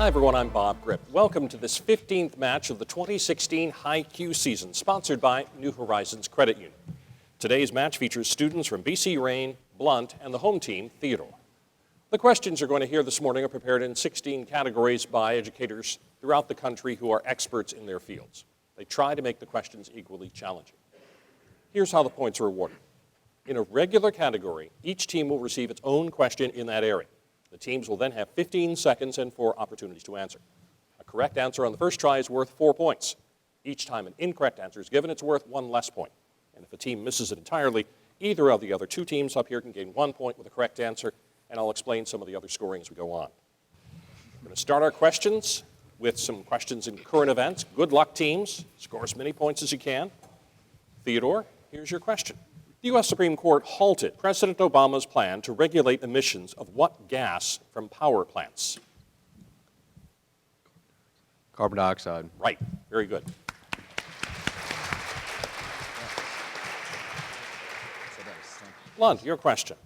Hi everyone, I'm Bob Grip. Welcome to this 15th match of the 2016 HiQ season, sponsored by New Horizons Credit Union. Today's match features students from BC Rain, Blount, and the home team, Theodore. The questions you're going to hear this morning are prepared in 16 categories by educators throughout the country who are experts in their fields. They try to make the questions equally challenging. Here's how the points are awarded. In a regular category, each team will receive its own question in that area. The teams will then have 15 seconds and 4 opportunities to answer. A correct answer on the first try is worth 4 points. Each time an incorrect answer is given, it's worth 1 less point. And if a team misses it entirely, either of the other 2 teams up here can gain 1 point with a correct answer, and I'll explain some of the other scoring as we go on. We're going to start our questions with some questions in current events. Good luck, teams. Score as many points as you can. Theodore, here's your question. The U.S. Supreme Court halted President Obama's plan to regulate emissions of what gas from power plants? Carbon dioxide. Right. Very good. Blount, your question.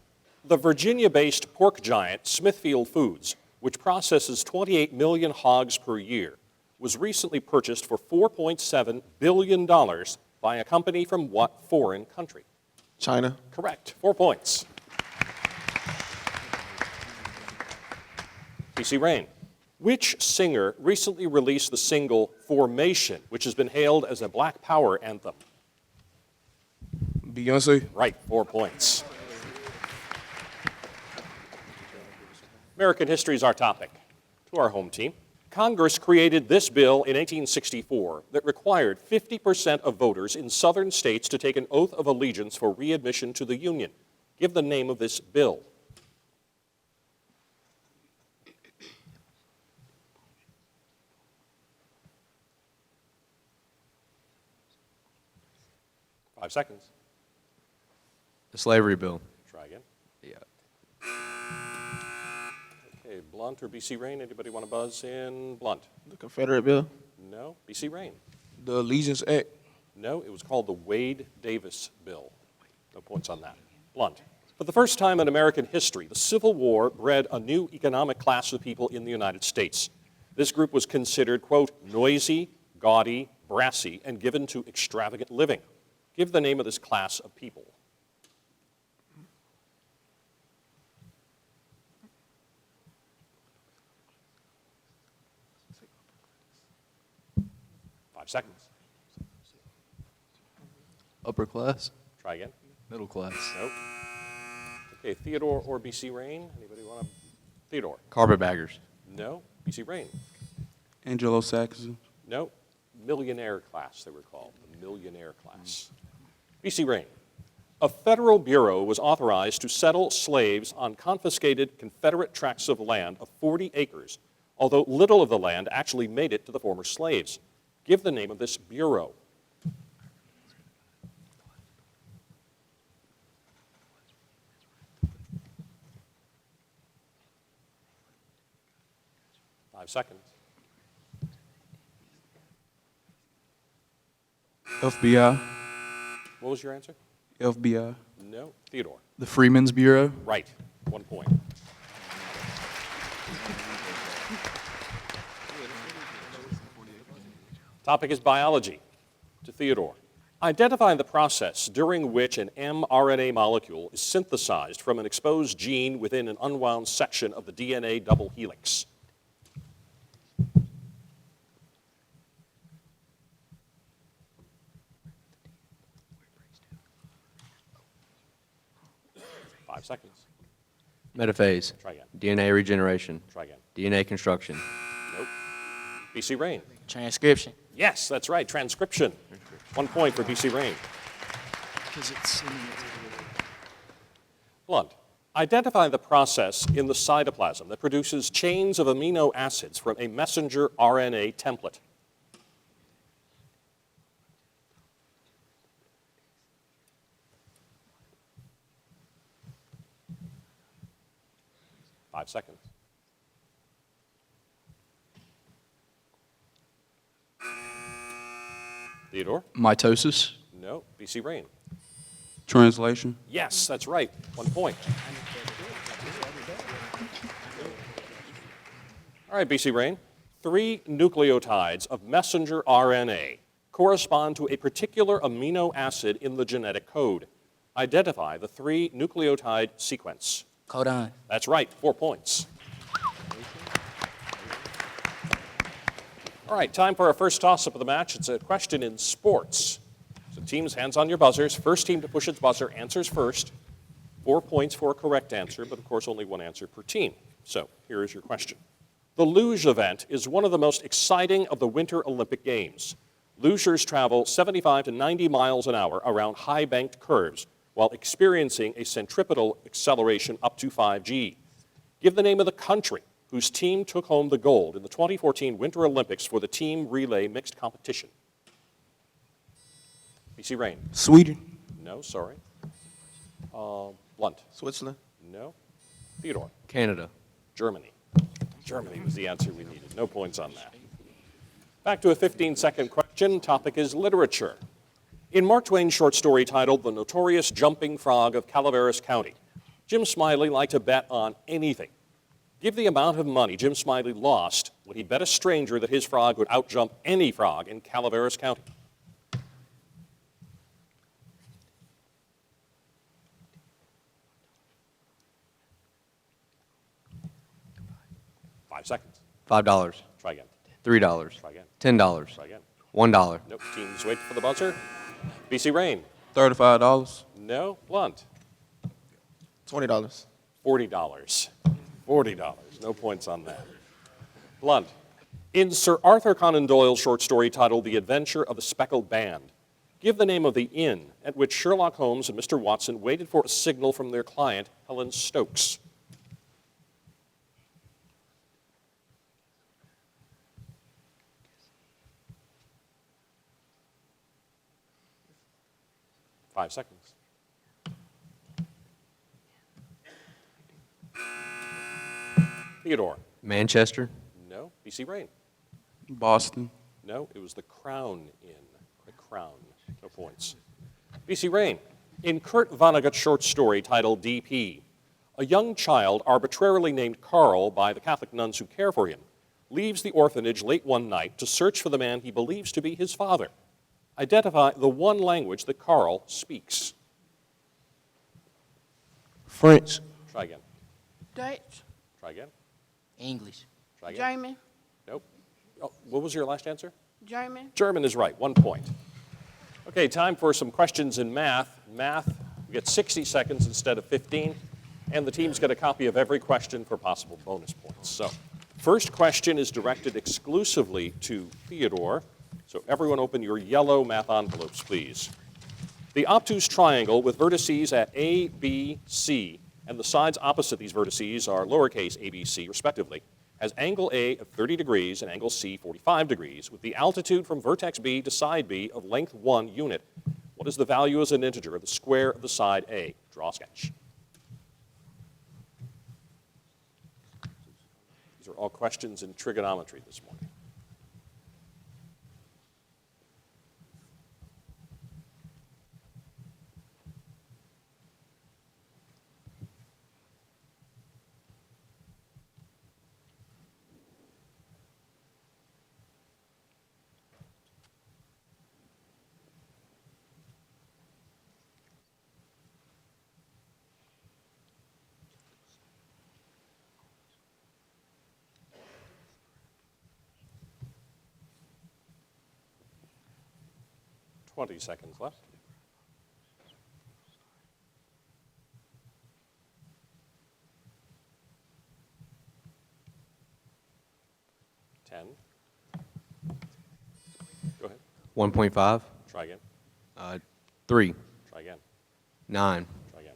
The Virginia-based pork giant Smithfield Foods, which processes 28 million hogs per year, was recently purchased for $4.7 billion by a company from what foreign country? China. Correct. 4 points. BC Rain. Which singer recently released the single Formation, which has been hailed as a Black Power anthem? Beyonce. Right. 4 points. American history is our topic. To our home team. Congress created this bill in 1864 that required 50% of voters in southern states to take an oath of allegiance for readmission to the Union. Give the name of this bill. Five seconds. The slavery bill. Try again. Yeah. Okay, Blount or BC Rain? Anybody want to buzz in? Blount. The Confederate bill. No. BC Rain? The Allegiance Act. No, it was called the Wade-Davis bill. No points on that. Blount. For the first time in American history, the Civil War bred a new economic class of people in the United States. This group was considered, quote, noisy, gaudy, brassy, and given to extravagant living. Give the name of this class of people. Seconds. Upper class. Try again. Middle class. Nope. Okay, Theodore or BC Rain? Anybody want to? Theodore. Carpetbaggers. No. BC Rain? Anglo-Saxon. No. Millionaire class, they were called. The millionaire class. BC Rain. A federal bureau was authorized to settle slaves on confiscated Confederate tracts of land of 40 acres, although little of the land actually made it to the former slaves. Give the name of this bureau. Five seconds. FBI. What was your answer? FBI. No. Theodore. The Freeman's Bureau. Right. 1 point. Topic is biology. To Theodore. Identify the process during which an mRNA molecule is synthesized from an exposed gene within an unwound section of the DNA double helix. Five seconds. Metaphase. Try again. DNA regeneration. Try again. DNA construction. Nope. BC Rain. Transcription. Yes, that's right. Transcription. 1 point for BC Rain. Blount. Identify the process in the cytoplasm that produces chains of amino acids from a messenger RNA template. Five seconds. Theodore? Mitosis. No. BC Rain. Translation. Yes, that's right. 1 point. All All right, BC Rain. 3 nucleotides of messenger RNA correspond to a particular amino acid in the genetic code. Identify the 3 nucleotide sequence. Codon. That's right, 4 points. All right, time for our first toss-up of the match. It's a question in sports. So teams, hands on your buzzers. First team to push its buzzer answers first. 4 points for a correct answer, but of course only 1 answer per team. So here is your question. The luge event is one of the most exciting of the Winter Olympic Games. Lugers travel 75 to 90 miles an hour around high-banked curves while experiencing a centripetal acceleration up to 5G. Give the name of the country whose team took home the gold in the 2014 Winter Olympics for the team relay mixed competition. BC Rain. Sweden. No, sorry. Blount. Switzerland. No. Theodore. Canada. Germany. Germany was the answer we needed. No points on that. Back to a 15-second question. Topic is literature. In Mark Twain's short story titled The Notorious Jumping Frog of Calaveras County, Jim Smiley liked to bet on anything. Give the amount of money Jim Smiley lost when he bet a stranger that his frog would outjump any frog in Calaveras County. Five seconds. $5. Try again. $3. Try again. $10. Try again. $1. Nope. Teams wait for the buzzer. BC Rain. $35. No. Blount. $20. $40. $40. No points on that. Blount. In Sir Arthur Conan Doyle's short story titled The Adventure of the Speckled Band, give the name of the inn at which Sherlock Holmes and Mr. Watson waited for a signal from their client, Helen Stokes. Five seconds. Theodore. Manchester. No. BC Rain. Boston. No, it was the Crown Inn. The Crown. No points. BC Rain. In Kurt Vonnegut's short story titled DP, a young child arbitrarily named Carl by the Catholic nuns who care for him leaves the orphanage late one night to search for the man he believes to be his father. Identify the one language that Carl speaks. French. Try again. Dutch, Try again. English. Try again. German, Nope. Oh, what was your last answer? German, German is right, 1 point. Okay, time for some questions in math. Math, we get 60 seconds instead of 15, and the teams get a copy of every question for possible bonus points. So, first question is directed exclusively to Theodore. So everyone open your yellow math envelopes, please. The obtuse triangle with vertices at A, B, C, and the sides opposite these vertices are lowercase a, b, c, respectively, has angle A of 30 degrees and angle C 45 degrees, with the altitude from vertex B to side B of length 1 unit. What is the value as an integer of the square of the side A? Draw a sketch. These are all questions in trigonometry this morning. Twenty seconds left. Ten. Go ahead. 1.5. Try again. 3. Try again. 9. Try again.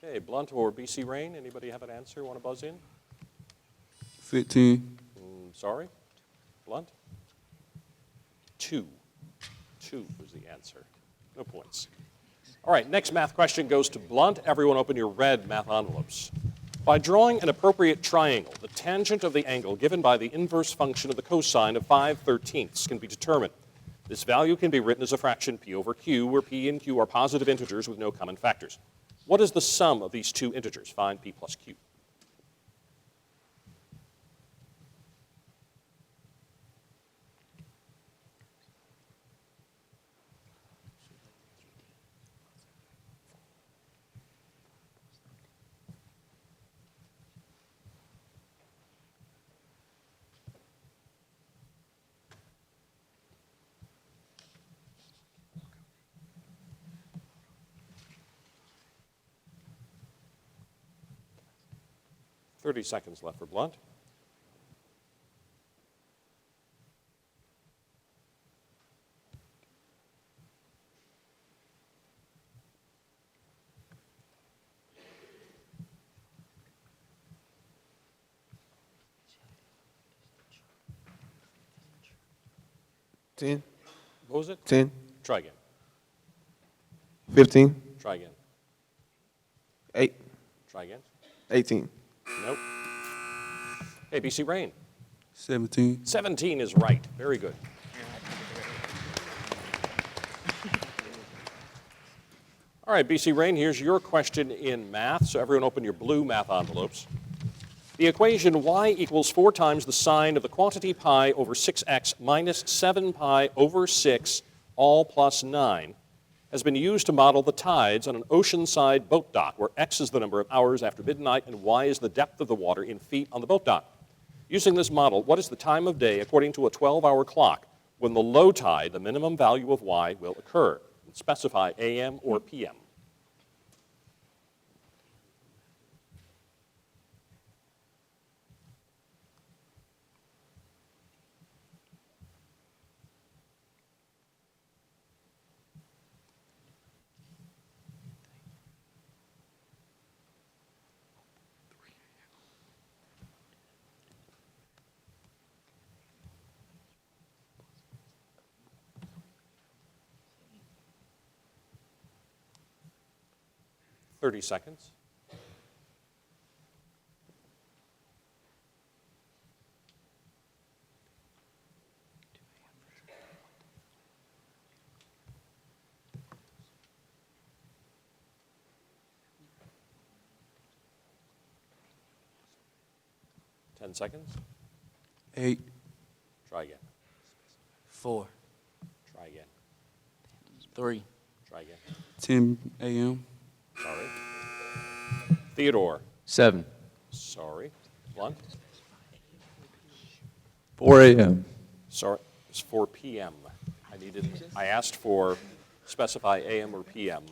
Okay, Blount or BC Rain, anybody have an answer? Want to buzz in? 15. Sorry? Blount? 2. 2 was the answer. No points. All right, next math question goes to Blount. Everyone open your red math envelopes. By drawing an appropriate triangle, the tangent of the angle given by the inverse function of the cosine of 5/13 can be determined. This value can be written as a fraction p over q, where p and q are positive integers with no common factors. What is the sum of these two integers? Find p plus q. 30 seconds left for Blount. Ten. What was it? 10. Try again. 15. Try again. 8. Try again. 18. Nope. Hey, BC Rain. 17. 17 is right. Very good. All right, BC Rain, here's your question in math. So everyone open your blue math envelopes. The equation y equals 4 times the sine of the quantity pi over 6x minus 7 pi over 6, all plus 9, has been used to model the tides on an oceanside boat dock, where x is the number of hours after midnight and y is the depth of the water in feet on the boat dock. Using this model, what is the time of day according to a 12-hour clock when the low tide, the minimum value of y, will occur? And specify AM or PM. Thirty seconds. Ten seconds. 8. Try again. 4. Try again. 3. Try again. 10 a.m. Sorry. Theodore. 7. Sorry. Blount. 4 a.m. Sorry. It's 4 p.m. I asked for specify AM or PM.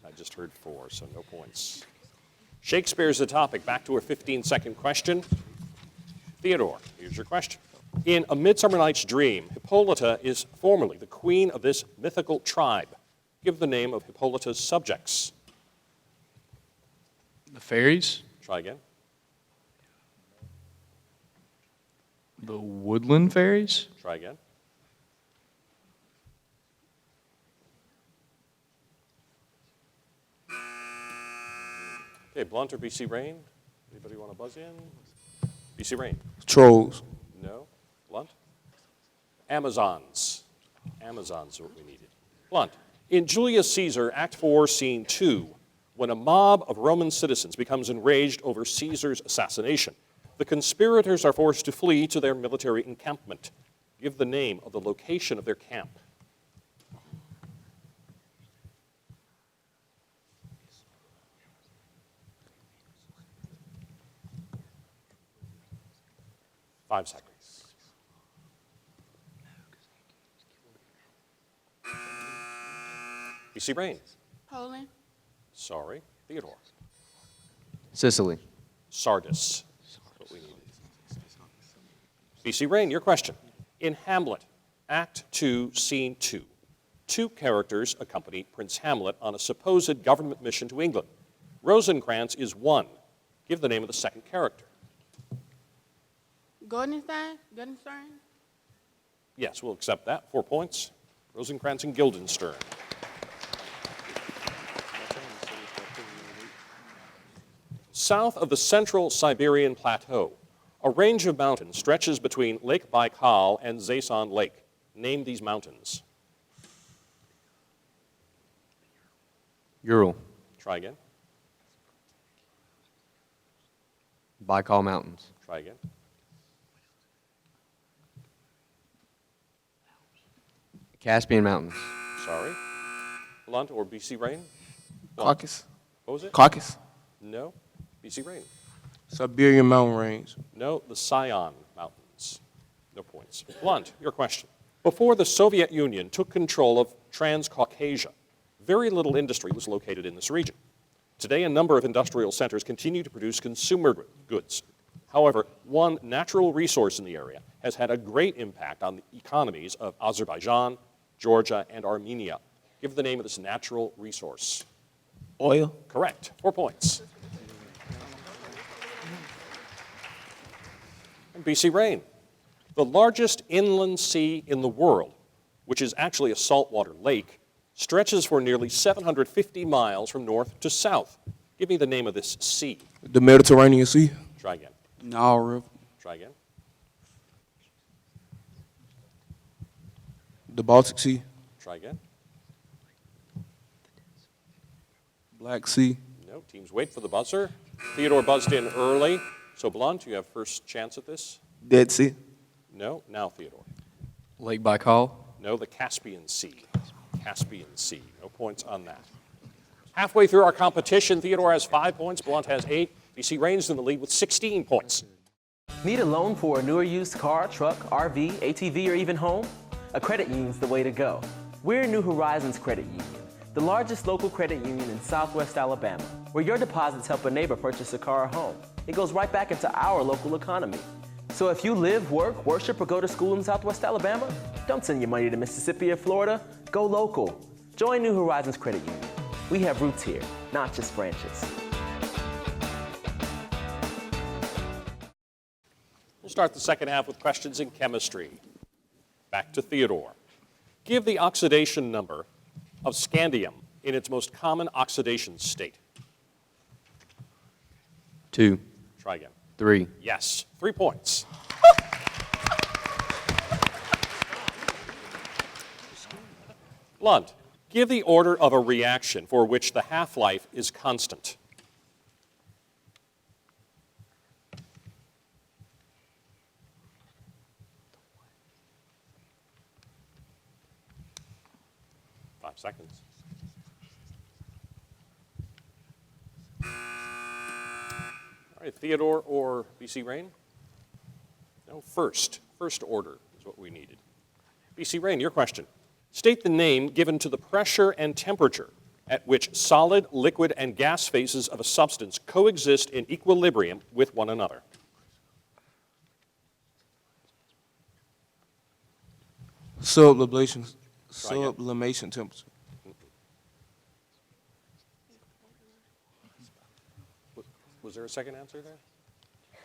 I just heard 4, so no points. Shakespeare's the topic. Back to a 15-second question. Theodore, here's your question. In A Midsummer Night's Dream, Hippolyta is formerly the queen of this mythical tribe. Give the name of Hippolyta's subjects. The fairies? Try again. The woodland fairies? Try again. Okay, Blount or BC Rain? Anybody want to buzz in? BC Rain? Trolls. No. Blount? Amazons. Amazons are what we needed. Blount. In Julius Caesar, Act 4, Scene 2, when a mob of Roman citizens becomes enraged over Caesar's assassination, the conspirators are forced to flee to their military encampment. Give the name of the location of their camp. Five seconds. BC Rain. Poland. Sorry. Theodore. Sicily. Sardis. That's what we needed. BC Rain, your question. In Hamlet, Act 2, Scene 2, 2 characters accompany Prince Hamlet on a supposed government mission to England. Rosencrantz is one. Give the name of the second character. Goldenstein. Goldenstein. Yes, we'll accept that. 4 points. Rosencrantz and Guildenstern. South of the central Siberian plateau, a range of mountains stretches between Lake Baikal and Zaison Lake. Name these mountains. Ural. Try again. Baikal Mountains. Try again. Caspian Mountains. Sorry. Blount or BC Rain? Blount. Caucasus. What was it? Caucasus. No. BC Rain. Siberian mountain range. No, the Sion Mountains. No points. Blount, your question. Before the Soviet Union took control of Transcaucasia, very little industry was located in this region. Today, a number of industrial centers continue to produce consumer goods. However, one natural resource in the area has had a great impact on the economies of Azerbaijan, Georgia, and Armenia. Give the name of this natural resource. Oil. Correct. 4 points. And BC Rain. The largest inland sea in the world, which is actually a saltwater lake, stretches for nearly 750 miles from north to south. Give me the name of this sea. The Mediterranean Sea. Try again. Nile River. Try again. The Baltic Sea. Try again. Black Sea. No, teams wait for the buzzer. Theodore buzzed in early. So Blount, you have first chance at this. Dead Sea. No, now Theodore. Lake Baikal. No, the Caspian Sea. Caspian Sea. No points on that. Halfway through our competition, Theodore has 5 points, Blount has 8. BC Rain's in the lead with 16 points. Need a loan for a newer used car, truck, RV, ATV, or even home? A credit union's the way to go. We're New Horizons Credit Union, the largest local credit union in Southwest Alabama, where your deposits help a neighbor purchase a car or home. It goes right back into our local economy. So if you live, work, worship, or go to school in Southwest Alabama, don't send your money to Mississippi or Florida. Go local. Join New Horizons Credit Union. We have roots here, not just branches. We'll start the second half with questions in chemistry. Back to Theodore. Give the oxidation number of scandium in its most common oxidation state. 2, Try again. 3. Yes, 3 points. Blunt, give the order of a reaction for which the half-life is constant. Five seconds. All right, Theodore or BC Rain? No, first order is what we needed. BC Rain, your question. State the name given to the pressure and temperature at which solid, liquid, and gas phases of a substance coexist in equilibrium with one another. Sublimation. Try again. Sublimation temperature. Was there a second answer there?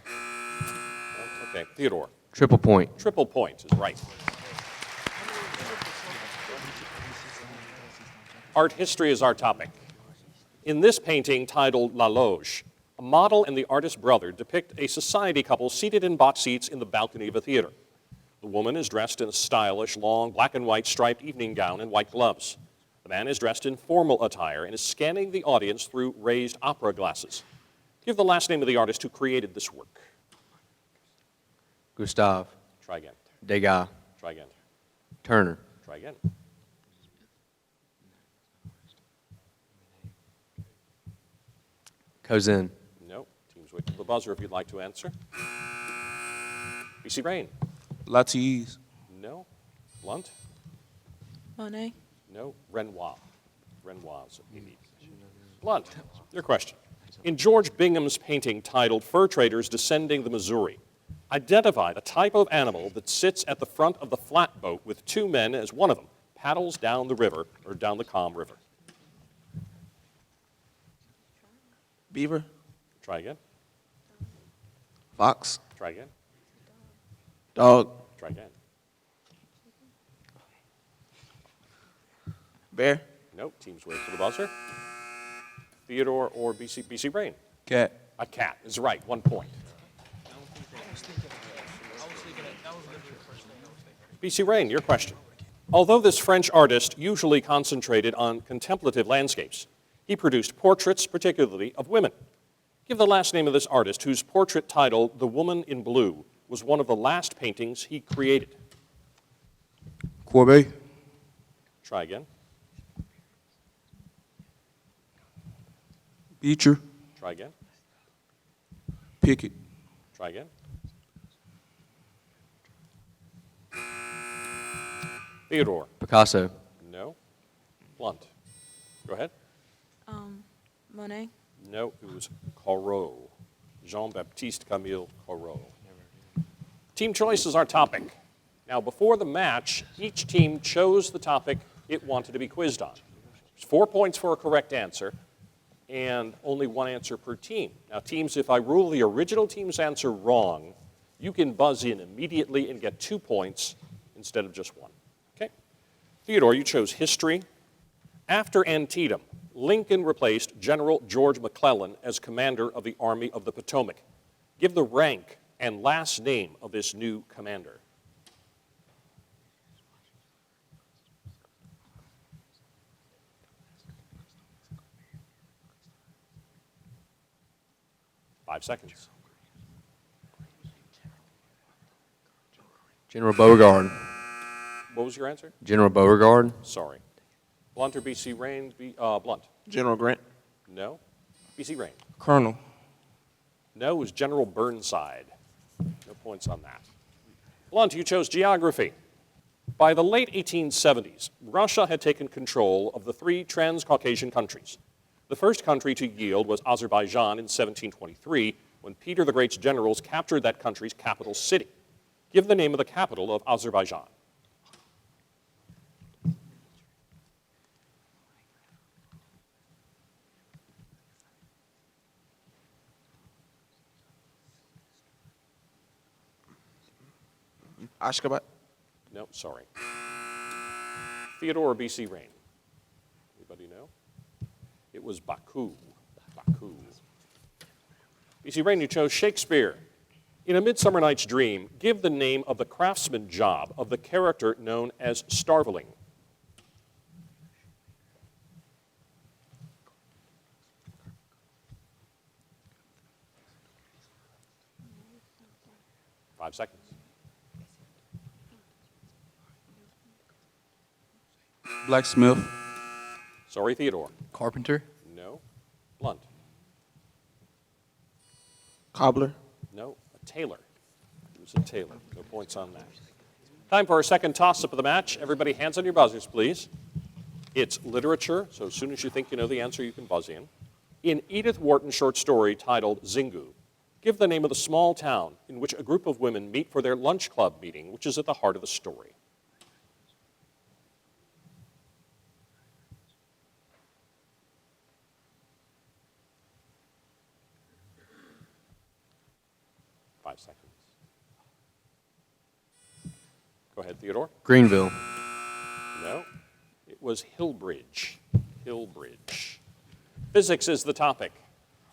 No? Okay, Theodore. Triple point. Triple point is right. Art history is our topic. In this painting titled La Loge, a model and the artist's brother depict a society couple seated in box seats in the balcony of a theater. The woman is dressed in a stylish, long, black and white striped evening gown and white gloves. The man is dressed in formal attire and is scanning the audience through raised opera glasses. Give the last name of the artist who created this work. Gustave. Try again. Degas. Try again. Turner. Try again. Cousin. No. Teams wait for the buzzer if you'd like to answer. BC Rain. Latisse. No. Blunt. Monet. No. Renoir. Renoir's maybe. Blunt, your question. In George Bingham's painting titled Fur Traders Descending the Missouri, identify the type of animal that sits at the front of the flatboat with two men as one of them paddles down the river or down the calm river. Beaver. Try again. Fox. Try again. Dog. Try again. Bear. Nope. Teams wait for the buzzer. Theodore or BC Rain? Cat. A cat is right. 1 point. BC Rain, your question. Although this French artist usually concentrated on contemplative landscapes, he produced portraits, particularly of women. Give the last name of this artist whose portrait titled The Woman in Blue was one of the last paintings he created. Courbet. Try again. Beecher. Try again. Pickett. Try again. Theodore. Picasso. No. Blunt. Go ahead. Monet. No, it was Corot. Jean-Baptiste Camille Corot. Team choice is our topic. Now, before the match, each team chose the topic it wanted to be quizzed on. There's 4 points for a correct answer, and only one answer per team. Now, teams, if I rule the original team's answer wrong, you can buzz in immediately and get 2 points instead of just 1. Okay? Theodore, you chose history. After Antietam, Lincoln replaced General George McClellan as commander of the Army of the Potomac. Give the rank and last name of this new commander. Five seconds. General Beauregard. What was your answer? General Beauregard. Sorry. Blount or B.C. Rain? Blount. General Grant. No. B.C. Rain. Colonel. No, it was General Burnside. No points on that. Blount, you chose geography. By the late 1870s, Russia had taken control of the 3 Transcaucasian countries. The first country to yield was Azerbaijan in 1723, when Peter the Great's generals captured that country's capital city. Give the name of the capital of Azerbaijan. Ashgabat. No, sorry. Theodore or B.C. Rain? Anybody know? It was Baku. Baku. B.C. Rain, you chose Shakespeare. In A Midsummer Night's Dream, give the name of the craftsman job of the character known as Starveling. Five seconds. Blacksmith. Sorry, Theodore. Carpenter. No. Blunt. Cobbler. No. A tailor. It was a tailor. No points on that. Time for our second toss-up of the match. Everybody, hands on your buzzers, please. It's literature, so as soon as you think you know the answer, you can buzz in. In Edith Wharton's short story titled Zingu, give the name of the small town in which a group of women meet for their lunch club meeting, which is at the heart of the story. Five seconds. Go ahead, Theodore. Greenville. No. It was Hillbridge. Hillbridge. Physics is the topic.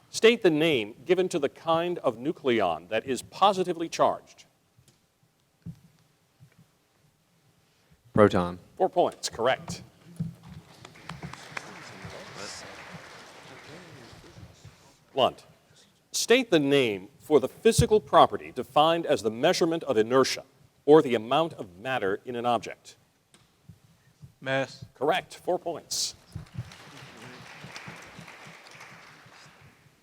State the name given to the kind of nucleon that is positively charged. Proton. 4 points, correct. Blunt. State the name for the physical property defined as the measurement of inertia or the amount of matter in an object. Mass. Correct, 4 points.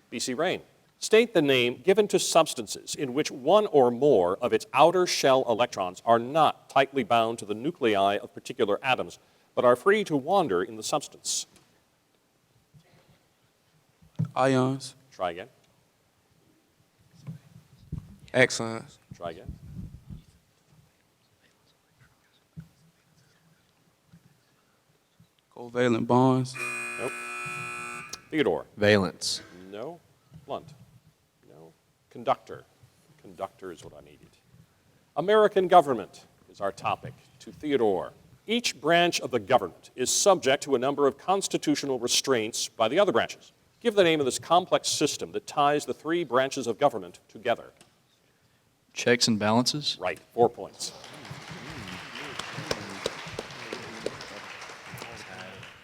B.C. Rain. State the name given to substances in which one or more of its outer shell electrons are not tightly bound to the nuclei of particular atoms, but are free to wander in the substance. Ions. Try again. Axons. Try again. Covalent bonds. Nope. Theodore. Valence. No. Blunt. No. Conductor. Conductor is what I needed. American government is our topic. To Theodore. Each branch of the government is subject to a number of constitutional restraints by the other branches. Give the name of this complex system that ties the 3 branches of government together. Checks and balances. Right, 4 points.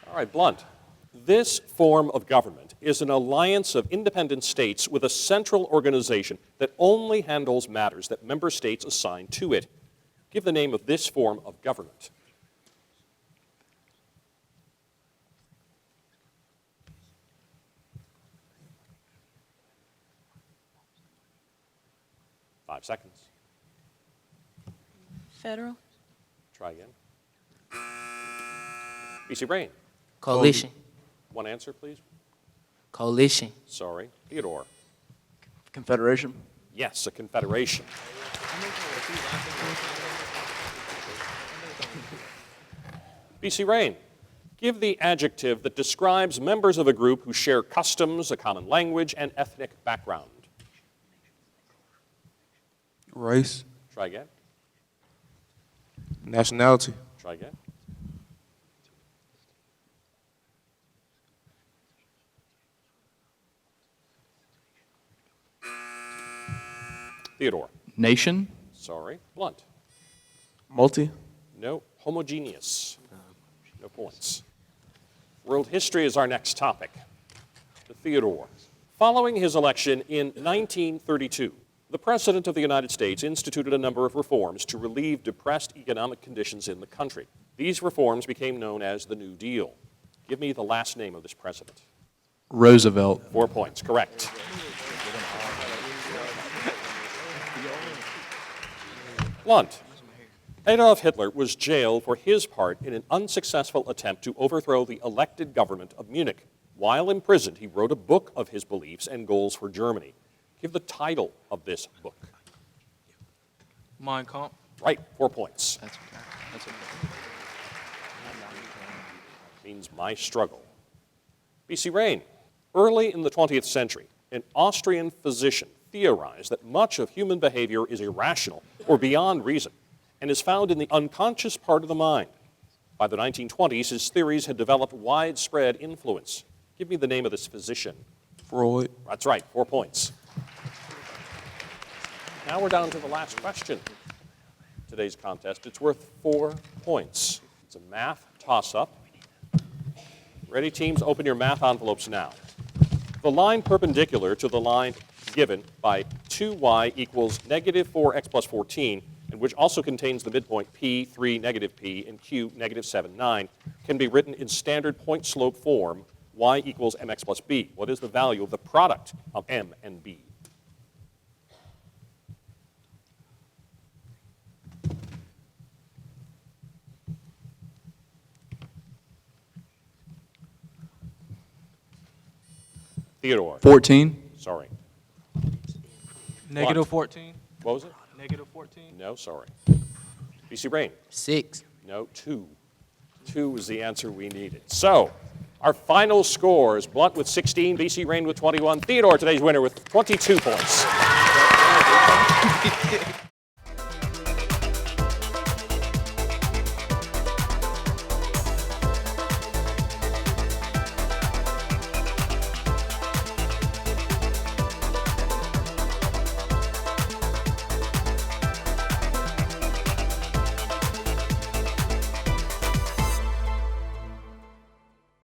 All right, Blunt. This form of government is an alliance of independent states with a central organization that only handles matters that member states assign to it. Give the name of this form of government. Five seconds. Federal. Try again. B.C. Rain. Coalition. One answer, please. Coalition. Sorry. Theodore. Confederation. Yes, a confederation. BC Rain. Give the adjective that describes members of a group who share customs, a common language, and ethnic background. Race. Try again. Nationality. Try again. Theodore. Nation. Sorry. Blount. Multi. No. Homogeneous. No points. World history is our next topic. The Theodore. Following his election in 1932, the President of the United States instituted a number of reforms to relieve depressed economic conditions in the country. These reforms became known as the New Deal. Give me the last name of this president. Roosevelt. 4 points. Correct. Blount. Adolf Hitler was jailed for his part in an unsuccessful attempt to overthrow the elected government of Munich. While imprisoned, he wrote a book of his beliefs and goals for Germany. Give the title of this book. Mein Kampf. Right, 4 points. That's okay. Means my struggle. BC Rain. Early in the 20th century, an Austrian physician theorized that much of human behavior is irrational or beyond reason and is found in the unconscious part of the mind. By the 1920s, his theories had developed widespread influence. Give me the name of this physician. Freud. That's right, 4 points. Now we're down to the last question. Today's contest, it's worth 4 points. It's a math toss-up. Ready, teams? Open your math envelopes now. The line perpendicular to the line given by 2y equals negative 4x plus 14, and which also contains the midpoint p, 3, negative p, and q, negative 7, 9, can be written in standard point slope form, y equals mx plus b. What is the value of the product of m and b? Theodore. 14. Sorry. Negative 14. What was it? Negative 14. No, sorry. BC Rain. 6. No, 2. 2 is the answer we needed. So, our final scores, Blount with 16, BC Rain with 21, Theodore, today's winner, with 22 points.